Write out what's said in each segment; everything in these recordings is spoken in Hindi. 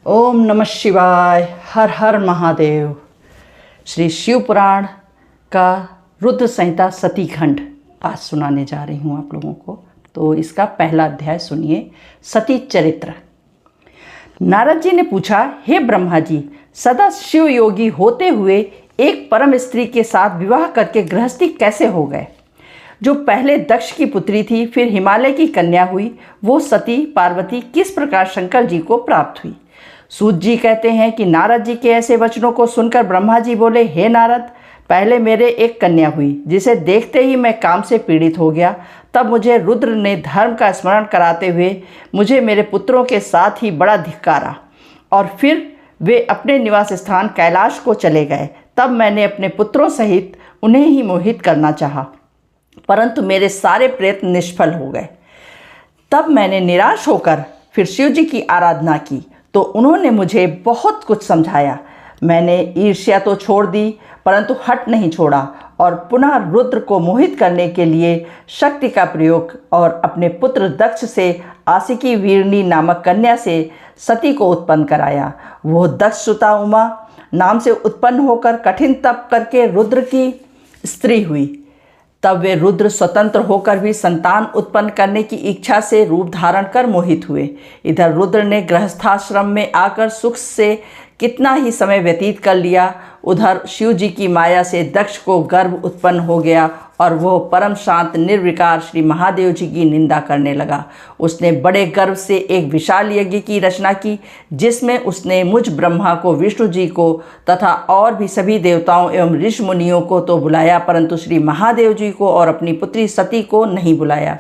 ओम नमः शिवाय। हर हर महादेव। श्री शिव पुराण का रुद्र संहिता सती खंड आज सुनाने जा रही हूँ आप लोगों को। तो इसका पहला अध्याय सुनिए, सती चरित्र। नारद जी ने पूछा, हे ब्रह्मा जी, सदा शिव योगी होते हुए एक परम स्त्री के साथ विवाह करके गृहस्थी कैसे हो गए? जो पहले दक्ष की पुत्री थी, फिर हिमालय की कन्या हुई, वो सती पार्वती किस प्रकार शंकर जी को प्राप्त हुई? सूत जी कहते हैं कि नारद जी के ऐसे वचनों को सुनकर ब्रह्मा जी बोले, हे नारद, पहले मेरे एक कन्या हुई जिसे देखते ही मैं काम से पीड़ित हो गया। तब मुझे रुद्र ने धर्म का स्मरण कराते हुए मुझे मेरे पुत्रों के साथ ही बड़ा धिक्कारा और फिर वे अपने निवास स्थान कैलाश को चले गए। तब मैंने अपने पुत्रों सहित उन्हें ही मोहित करना चाहा, परंतु मेरे सारे प्रयत्न निष्फल हो गए। तब मैंने निराश होकर फिर शिव जी की आराधना की, तो उन्होंने मुझे बहुत कुछ समझाया। मैंने ईर्ष्या तो छोड़ दी, परंतु हट नहीं छोड़ा और पुनः रुद्र को मोहित करने के लिए शक्ति का प्रयोग और अपने पुत्र दक्ष से आसिकी वीरणी नामक कन्या से सती को उत्पन्न कराया। वो दक्ष सुता उमा नाम से उत्पन्न होकर कठिन तप करके रुद्र की स्त्री हुई। तब वे रुद्र स्वतंत्र होकर भी संतान उत्पन्न करने की इच्छा से रूप धारण कर मोहित हुए। इधर रुद्र ने गृहस्थाश्रम में आकर सुख से कितना ही समय व्यतीत कर लिया, उधर शिव जी की माया से दक्ष को गर्भ उत्पन्न हो गया और वह परम शांत निर्विकार श्री महादेव जी की निंदा करने लगा। उसने बड़े गर्व से एक विशाल यज्ञ की रचना की, जिसमें उसने मुझ ब्रह्मा को, विष्णु जी को तथा और भी सभी देवताओं एवं ऋषि मुनियों को तो बुलाया, परंतु श्री महादेव जी को और अपनी पुत्री सती को नहीं बुलाया।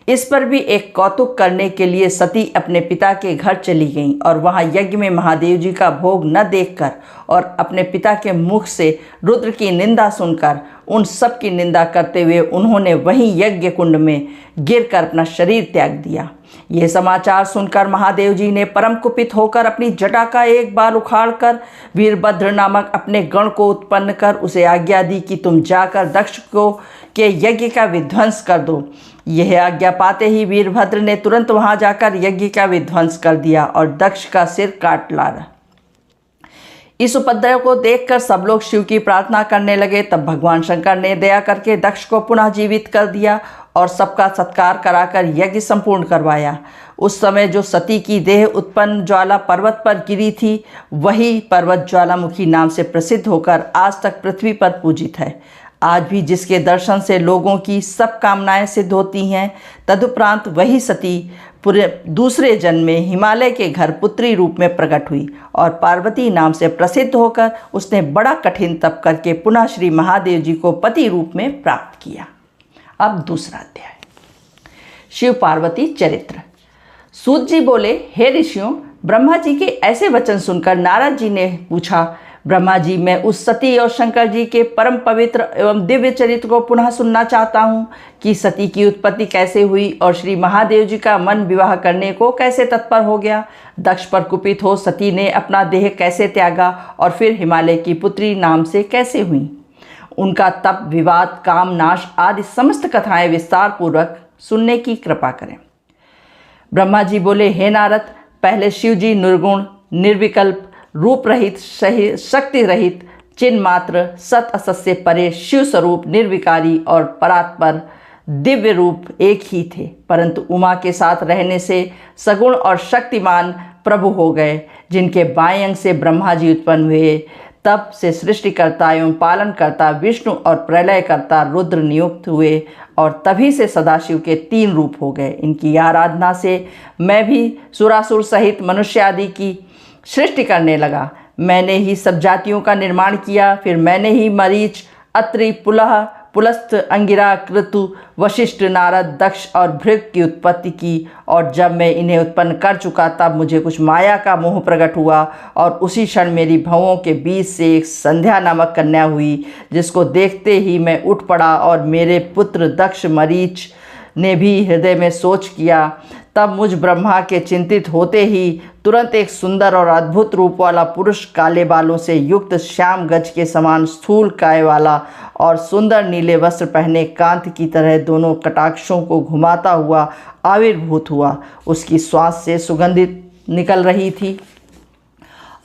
इस पर भी एक कौतुक करने के लिए सती अपने पिता के घर चली गईं और वहां यज्ञ में महादेव जी का भोग न देखकर और अपने पिता के मुख से रुद्र की निंदा सुनकर उन सब की निंदा करते हुए उन्होंने वहीं यज्ञ कुंड में गिरकर अपना शरीर त्याग दिया। यह समाचार सुनकर महादेव जी ने परम कुपित होकर अपनी जटा का एक बाल उखाड़कर वीरभद्र नामक अपने गण को उत्पन्न कर उसे आज्ञा दी कि तुम जाकर दक्ष को के यज्ञ का विध्वंस कर दो। यह आज्ञा पाते ही वीरभद्र ने तुरंत वहां जाकर यज्ञ का विध्वंस कर दिया और दक्ष का सिर काट लाया। इस उपद्रव को देखकर सब लोग शिव की प्रार्थना करने लगे। तब भगवान शंकर ने दया करके दक्ष को पुनः जीवित कर दिया और सबका सत्कार कराकर यज्ञ संपूर्ण करवाया। उस समय जो सती की देह उत्पन्न ज्वाला पर्वत पर गिरी थी, वही पर्वत ज्वालामुखी नाम से प्रसिद्ध होकर आज तक पृथ्वी पर पूजित है। आज भी जिसके दर्शन से लोगों की सब कामनाएं सिद्ध होती हैं, तदुपरांत वही सती पूरे दूसरे जन्म में हिमालय के घर पुत्री रूप में प्रकट हुई और पार्वती नाम से प्रसिद्ध होकर उसने बड़ा कठिन तप करके पुनः श्री महादेव जी को पति रूप में प्राप्त किया। अब दूसरा अध्याय, शिव पार्वती चरित्र। सूत जी बोले, हे ऋषियों, ब्रह्मा जी के ऐसे वचन सुनकर नारद जी ने पूछा, ब्रह्मा जी, मैं उस सती और शंकर जी के परम पवित्र एवं दिव्य चरित्र को पुनः सुनना चाहता हूँ कि सती की उत्पत्ति कैसे हुई और श्री महादेव जी का मन विवाह करने को कैसे तत्पर हो गया। दक्ष पर कुपित हो सती ने अपना देह कैसे त्यागा और फिर हिमालय की पुत्री नाम से कैसे हुई। उनका तप, विवाद, काम नाश आदि समस्त कथाएं विस्तार पूर्वक सुनने की कृपा करें। ब्रह्मा जी बोले, हे नारद, पहले शिव जी निर्गुण, निर्विकल्प, रूप रहित, शक्ति रहित, चिन्ह मात्र, सत असत से परे, शिव स्वरूप, निर्विकारी और परात्पर दिव्य रूप एक ही थे, परंतु उमा के साथ रहने से सगुण और शक्तिमान प्रभु हो गए, जिनके बाएं अंग से ब्रह्मा जी उत्पन्न हुए। तब से सृष्टिकर्ता एवं पालनकर्ता विष्णु और प्रलयकर्ता रुद्र नियुक्त हुए और तभी से सदाशिव के 3 रूप हो गए। इनकी आराधना से मैं भी सुरासुर सहित मनुष्य आदि की सृष्टि करने लगा। मैंने ही सब जातियों का निर्माण किया। फिर मैंने ही मरीच, अत्रि, पुलह, पुलस्थ, अंगिरा, क्रतु, वशिष्ठ, नारद, दक्ष और भृग की उत्पत्ति की और जब मैं इन्हें उत्पन्न कर चुका तब मुझे कुछ माया का मोह प्रकट हुआ और उसी क्षण मेरी भवों के बीच से एक संध्या नामक कन्या हुई, जिसको देखते ही मैं उठ पड़ा और मेरे पुत्र दक्ष, मरीच ने भी हृदय में सोच किया। तब मुझ ब्रह्मा के चिंतित होते ही तुरंत एक सुंदर और अद्भुत रूप वाला पुरुष, काले बालों से युक्त, श्याम गज के समान स्थूल काय वाला और सुंदर नीले वस्त्र पहने, कांत की तरह दोनों कटाक्षों को घुमाता हुआ आविर्भूत हुआ। उसकी श्वास से सुगंधित निकल रही थी।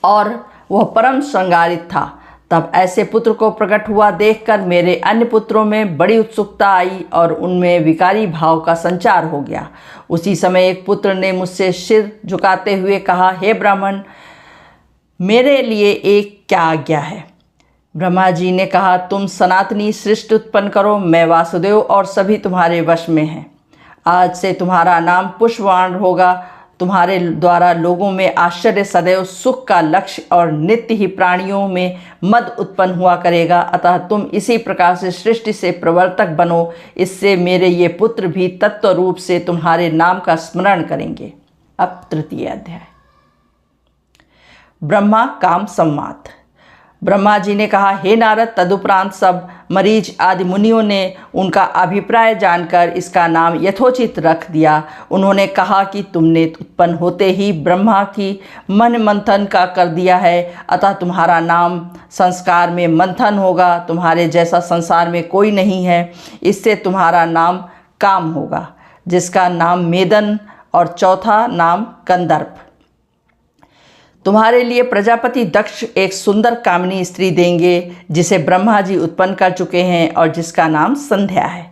और वह परम श्रृंगारित था। तब ऐसे पुत्र को प्रकट हुआ देखकर मेरे अन्य पुत्रों में बड़ी उत्सुकता आई और उनमें विकारी भाव का संचार हो गया। उसी समय एक पुत्र ने मुझसे सिर झुकाते हुए कहा, हे ब्राह्मण, मेरे लिए एक क्या आज्ञा है? ब्रह्मा जी ने कहा, तुम सनातनी सृष्टि उत्पन्न करो, मैं वासुदेव और सभी तुम्हारे वश में हैं। आज से तुम्हारा नाम पुष्पवाण होगा। तुम्हारे द्वारा लोगों में आश्चर्य सदैव सुख का लक्ष्य और नित्य ही प्राणियों में मद उत्पन्न हुआ करेगा। अतः तुम इसी प्रकार से सृष्टि से प्रवर्तक बनो। इससे मेरे ये पुत्र भी तत्व रूप से तुम्हारे नाम का स्मरण करेंगे। अब तृतीय अध्याय, ब्रह्मा काम संवाद। ब्रह्मा जी ने कहा, हे नारद, तदुपरांत सब मरीच आदि मुनियों ने उनका अभिप्राय जानकर इसका नाम यथोचित रख दिया। उन्होंने कहा कि तुमने उत्पन्न होते ही ब्रह्मा की मन मंथन का कर दिया है, अतः तुम्हारा नाम संस्कार में मंथन होगा। तुम्हारे जैसा संसार में कोई नहीं है। इससे तुम्हारा नाम काम होगा, जिसका नाम मेदन, और चौथा नाम कंदर्प। तुम्हारे लिए प्रजापति दक्ष एक सुंदर कामिनी स्त्री देंगे, जिसे ब्रह्मा जी उत्पन्न कर चुके हैं और जिसका नाम संध्या है।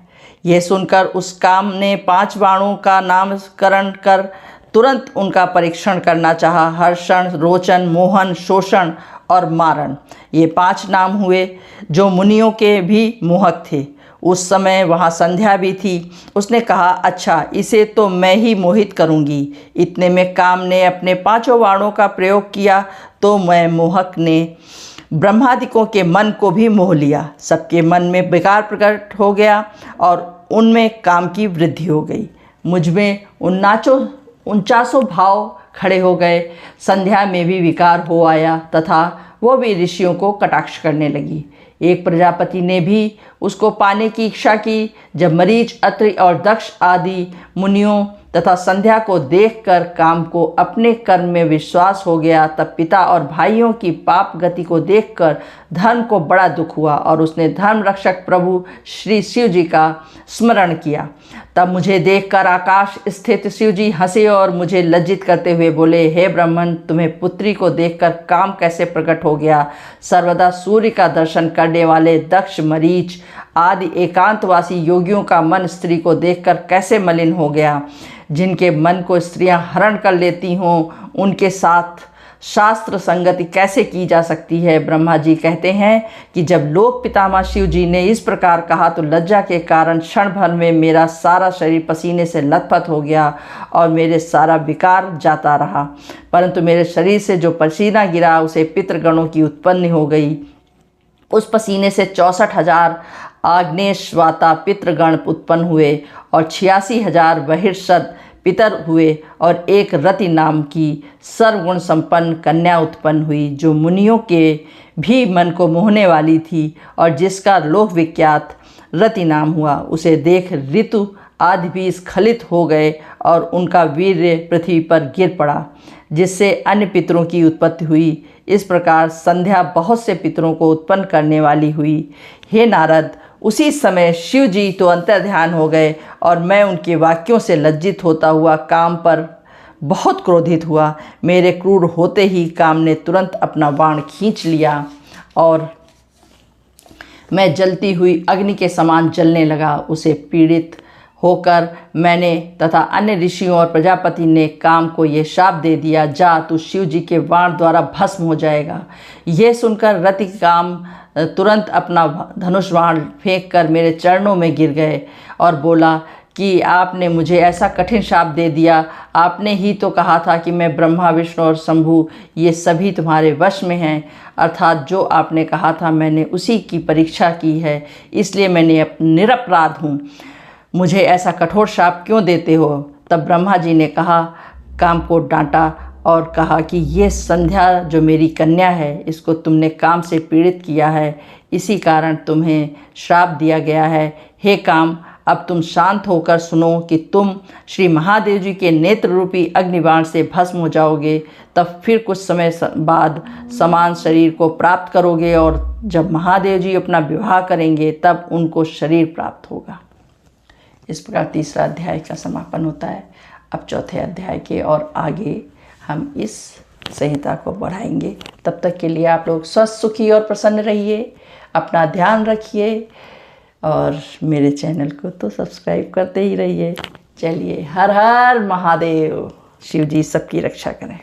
यह सुनकर उस काम ने 5 बाणों का नामकरण कर तुरंत उनका परीक्षण करना चाहा। हर्षण, रोचन, मोहन, शोषण और मारण, ये 5 नाम हुए जो मुनियों के भी मोहक थे। उस समय वहाँ संध्या भी थी। उसने कहा, अच्छा, इसे तो मैं ही मोहित करूँगी। इतने में काम ने अपने 5 बाणों का प्रयोग किया तो मैं मोहक ने ब्रह्मादिकों के मन को भी मोह लिया। सबके मन में विकार प्रकट हो गया और उनमें काम की वृद्धि हो गई। मुझ में 49 भाव खड़े हो गए। संध्या में भी विकार हो आया तथा वो भी ऋषियों को कटाक्ष करने लगी। एक प्रजापति ने भी उसको पाने की इच्छा की। जब मरीच, अत्रि और दक्ष आदि मुनियों तथा संध्या को देखकर काम को अपने कर्म में विश्वास हो गया, तब पिता और भाइयों की पाप गति को देखकर धर्म को बड़ा दुख हुआ और उसने धर्म रक्षक प्रभु श्री शिव जी का स्मरण किया। तब मुझे देखकर आकाश स्थित शिव जी हंसे और मुझे लज्जित करते हुए बोले, हे ब्राह्मण, तुम्हें पुत्री को देखकर काम कैसे प्रकट हो गया? सर्वदा सूर्य का दर्शन करने वाले दक्ष, मरीच आदि एकांतवासी योगियों का मन स्त्री को देखकर कैसे मलिन हो गया? जिनके मन को स्त्रियां हरण कर लेती हों, उनके साथ शास्त्र संगति कैसे की जा सकती है? ब्रह्मा जी कहते हैं कि जब लोक पितामह शिव जी ने इस प्रकार कहा तो लज्जा के कारण क्षण भर में मेरा सारा शरीर पसीने से लथपथ हो गया और मेरे सारा विकार जाता रहा। परंतु मेरे शरीर से जो पसीना गिरा उसे पितृगणों की उत्पन्न हो गई। उस पसीने से 64,000 आग्नेयश्वाता पितृगण उत्पन्न हुए और 86,000 बहिर्षद पितर हुए और एक रति नाम की सर्वगुण संपन्न कन्या उत्पन्न हुई, जो मुनियों के भी मन को मोहने वाली थी और जिसका लोक विख्यात रति नाम हुआ। उसे देख ऋतु आदि भी स्खलित हो गए और उनका वीर्य पृथ्वी पर गिर पड़ा, जिससे अन्य पितरों की उत्पत्ति हुई। इस प्रकार संध्या बहुत से पितरों को उत्पन्न करने वाली हुई। हे नारद, उसी समय शिव जी तो अंतर्ध्यान हो गए और मैं उनके वाक्यों से लज्जित होता हुआ काम पर बहुत क्रोधित हुआ। मेरे क्रूर होते ही काम ने तुरंत अपना बाण खींच लिया और मैं जलती हुई अग्नि के समान जलने लगा। उसे पीड़ित होकर मैंने तथा अन्य ऋषियों और प्रजापति ने काम को ये शाप दे दिया, जा, तू शिव जी के बाण द्वारा भस्म हो जाएगा। यह सुनकर रति काम तुरंत अपना धनुष बाण फेंक कर मेरे चरणों में गिर गए और बोला कि आपने मुझे ऐसा कठिन शाप दे दिया। आपने ही तो कहा था कि मैं ब्रह्मा, विष्णु और शंभु ये सभी तुम्हारे वश में हैं। अर्थात जो आपने कहा था मैंने उसी की परीक्षा की है, इसलिए मैंने निरपराध हूँ। मुझे ऐसा कठोर शाप क्यों देते हो? तब ब्रह्मा जी ने कहा, काम को डांटा और कहा कि ये संध्या जो मेरी कन्या है, इसको तुमने काम से पीड़ित किया है, इसी कारण तुम्हें श्राप दिया गया है। हे काम, अब तुम शांत होकर सुनो कि तुम श्री महादेव जी के नेत्र रूपी अग्निबाण से भस्म हो जाओगे। तब फिर कुछ समय बाद समान शरीर को प्राप्त करोगे और जब महादेव जी अपना विवाह करेंगे तब उनको शरीर प्राप्त होगा। इस प्रकार तीसरा अध्याय का समापन होता है। अब चौथे अध्याय के और आगे हम इस संहिता को बढ़ाएंगे। तब तक के लिए आप लोग स्वस्थ, सुखी और प्रसन्न रहिए, अपना ध्यान रखिए और मेरे चैनल को तो सब्सक्राइब करते ही रहिए। चलिए, हर हर महादेव। शिव जी सबकी रक्षा करें।